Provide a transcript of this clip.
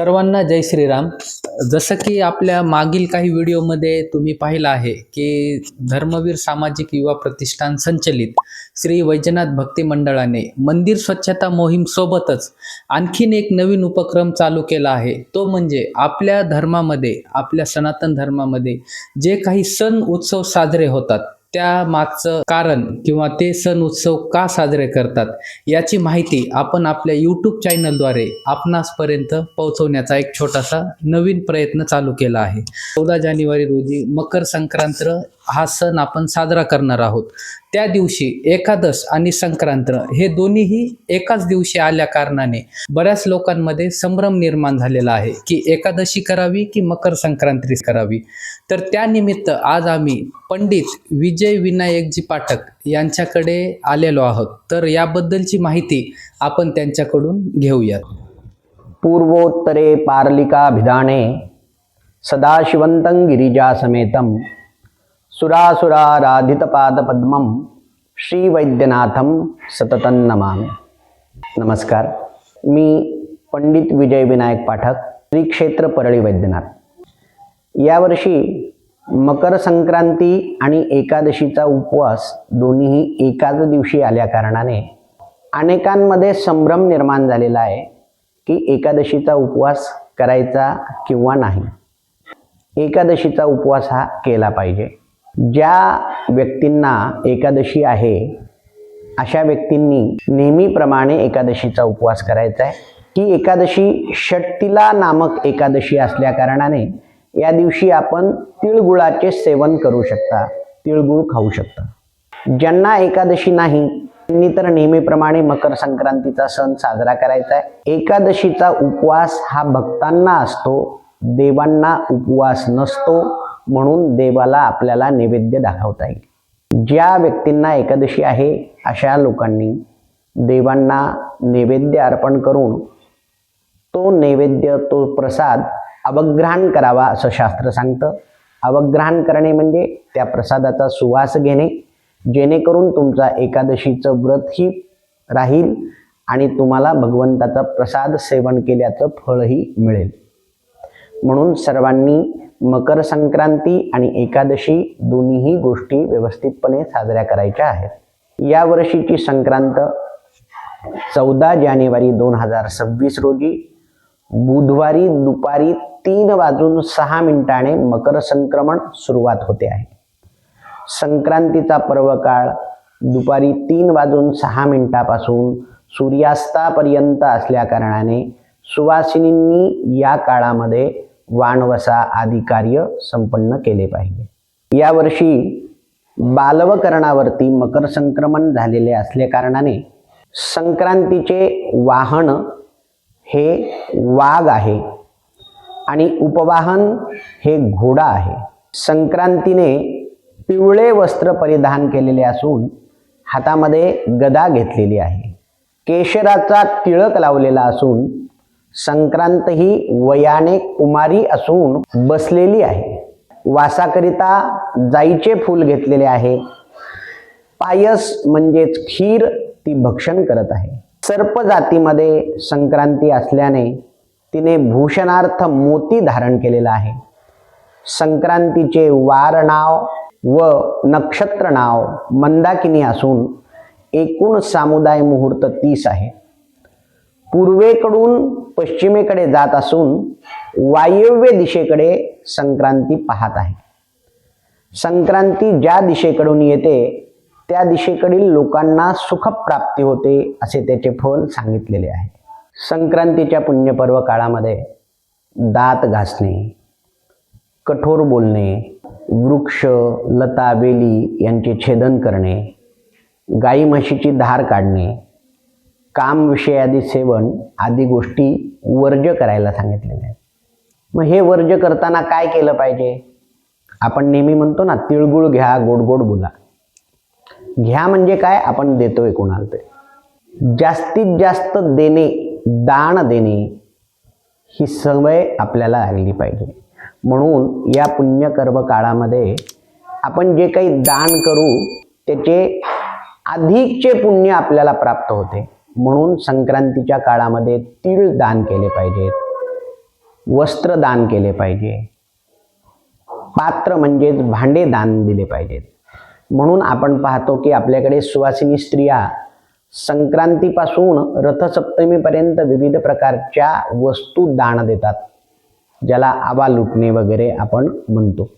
सर्वांना जय श्रीराम. जसं की आपल्या मागील काही व्हिडिओमध्ये तुम्ही पाहिलं आहे की धर्मवीर सामाजिक युवा प्रतिष्ठान संचलित श्री वैजनाथ भक्ती मंडळाने मंदिर स्वच्छता मोहीम सोबतच आणखीन एक नवीन उपक्रम चालू केला आहे. तो म्हणजे आपल्या धर्मामध्ये, आपल्या सनातन धर्मामध्ये जे काही सण उत्सव साजरे होतात त्या मागचं कारण किंवा ते सण उत्सव का साजरे करतात याची माहिती आपण आपल्या यूट्यूब चॅनलद्वारे आपणासपर्यंत पोहोचवण्याचा एक छोटासा नवीन प्रयत्न चालू केला आहे. 14 जानेवारी रोजी मकर संक्रांत हा सण आपण साजरा करणार आहोत. त्या दिवशी एकादश आणि संक्रांत हे दोन्हीही एकाच दिवशी आल्या कारणाने बऱ्याच लोकांमध्ये संभ्रम निर्माण झालेला आहे की एकादशी करावी की मकर संक्रांती करावी. तर त्यानिमित्त आज आम्ही पंडित विजय विनायकजी पाठक यांच्याकडे आलेलो आहोत. तर याबद्दलची माहिती आपण त्यांच्याकडून घेऊयात. पूर्वोत्तरे पारलिकाभिधाने सदाशिवन्तं गिरिजासमेतं सुरासुराराधितपादपद्मं श्रीवैद्यनाथं सततं नमामि. नमस्कार, मी पंडित विजय विनायक पाठक, श्री क्षेत्र परळी वैद्यनाथ. यावर्षी मकर संक्रांती आणि एकादशीचा उपवास दोन्हीही एकाच दिवशी आल्या कारणाने अनेकांमध्ये संभ्रम निर्माण झालेला आहे की एकादशीचा उपवास करायचा किंवा नाही. एकादशीचा उपवास हा केला पाहिजे. ज्या व्यक्तींना एकादशी आहे अशा व्यक्तींनी नेहमीप्रमाणे एकादशीचा उपवास करायचा आहे. ही एकादशी षटतिला नामक एकादशी असल्या कारणाने या दिवशी आपण तिळगुळाचे सेवन करू शकता, तिळगुळ खाऊ शकता. ज्यांना एकादशी नाही त्यांनी तर नेहमीप्रमाणे मकर संक्रांतीचा सण साजरा करायचा आहे. एकादशीचा उपवास हा भक्तांना असतो, देवांना उपवास नसतो, म्हणून देवाला आपल्याला नैवेद्य दाखवता येईल. ज्या व्यक्तींना एकादशी आहे अशा लोकांनी देवांना नैवेद्य अर्पण करून तो नैवेद्य, तो प्रसाद अवग्रहण करावा असं शास्त्र सांगतं. अवग्रहण करणे म्हणजे त्या प्रसादाचा सुवास घेणे, जेणेकरून तुमचा एकादशीचं व्रतही राहील आणि तुम्हाला भगवंताचा प्रसाद सेवन केल्याचं फळही मिळेल. म्हणून सर्वांनी मकर संक्रांती आणि एकादशी दोन्हीही गोष्टी व्यवस्थितपणे साजऱ्या करायच्या आहेत. या वर्षीची संक्रांत 14 जानेवारी 2026 रोजी बुधवारी दुपारी 3:06 मकर संक्रमण सुरुवात होते आहे. संक्रांतीचा पर्वकाळ दुपारी 3:06 पासून सूर्यास्तापर्यंत असल्या कारणाने सुवासिनींनी या काळामध्ये वाणवसा आदी कार्य संपन्न केले पाहिजे. यावर्षी बालवकरणावरती मकर संक्रमण झालेले असल्या कारणाने संक्रांतीचे वाहन हे वाघ आहे आणि उपवाहन हे घोडा आहे. संक्रांतीने पिवळे वस्त्र परिधान केलेले असून हातामध्ये गदा घेतलेली आहे. केशराचा तिळक लावलेला असून संक्रांत ही वयाने कुमारी असून बसलेली आहे. वासाकरिता जाईचे फूल घेतलेले आहे. पायस म्हणजेच खीर ती भक्षण करत आहे. सर्प जातीमध्ये संक्रांती असल्याने तिने भूषणार्थ मोती धारण केलेला आहे. संक्रांतीचे वार नाव व नक्षत्र नाव मंदाकिनी असून एकूण सामुदाय मुहूर्त 30 आहे. पूर्वेकडून पश्चिमेकडे जात असून वायव्य दिशेकडे संक्रांती पाहत आहे. संक्रांती ज्या दिशेकडून येते त्या दिशेकडील लोकांना सुखप्राप्ती होते असे त्याचे फल सांगितलेले आहे. संक्रांतीच्या पुण्यपर्व काळामध्ये दात घासणे, कठोर बोलणे, वृक्ष लता वेली यांचे छेदन करणे, गाई म्हशीची धार काढणे, काम विषयादी सेवन आदी गोष्टी वर्ज्य करायला सांगितलेल्या आहेत. मग हे वर्ज्य करताना काय केलं पाहिजे? आपण नेहमी म्हणतो ना, तिळगुळ घ्या, गोड गोड बोला. घ्या म्हणजे काय? आपण देतोय कोणाला ते. जास्तीत जास्त देणे, दान देणे ही सवय आपल्याला लागली पाहिजे. म्हणून या पुण्यकर्म काळामध्ये आपण जे काही दान करू त्याचे अधिकचे पुण्य आपल्याला प्राप्त होते. म्हणून संक्रांतीच्या काळामध्ये तीळ दान केले पाहिजेत. वस्त्र दान केले पाहिजे, पात्र म्हणजेच भांडे दान दिले पाहिजेत. म्हणून आपण पाहतो की आपल्याकडे सुवासिनी स्त्रिया संक्रांतीपासून रथसप्तमीपर्यंत विविध प्रकारच्या वस्तू दान देतात, ज्याला आवा लुटणे वगैरे आपण म्हणतो.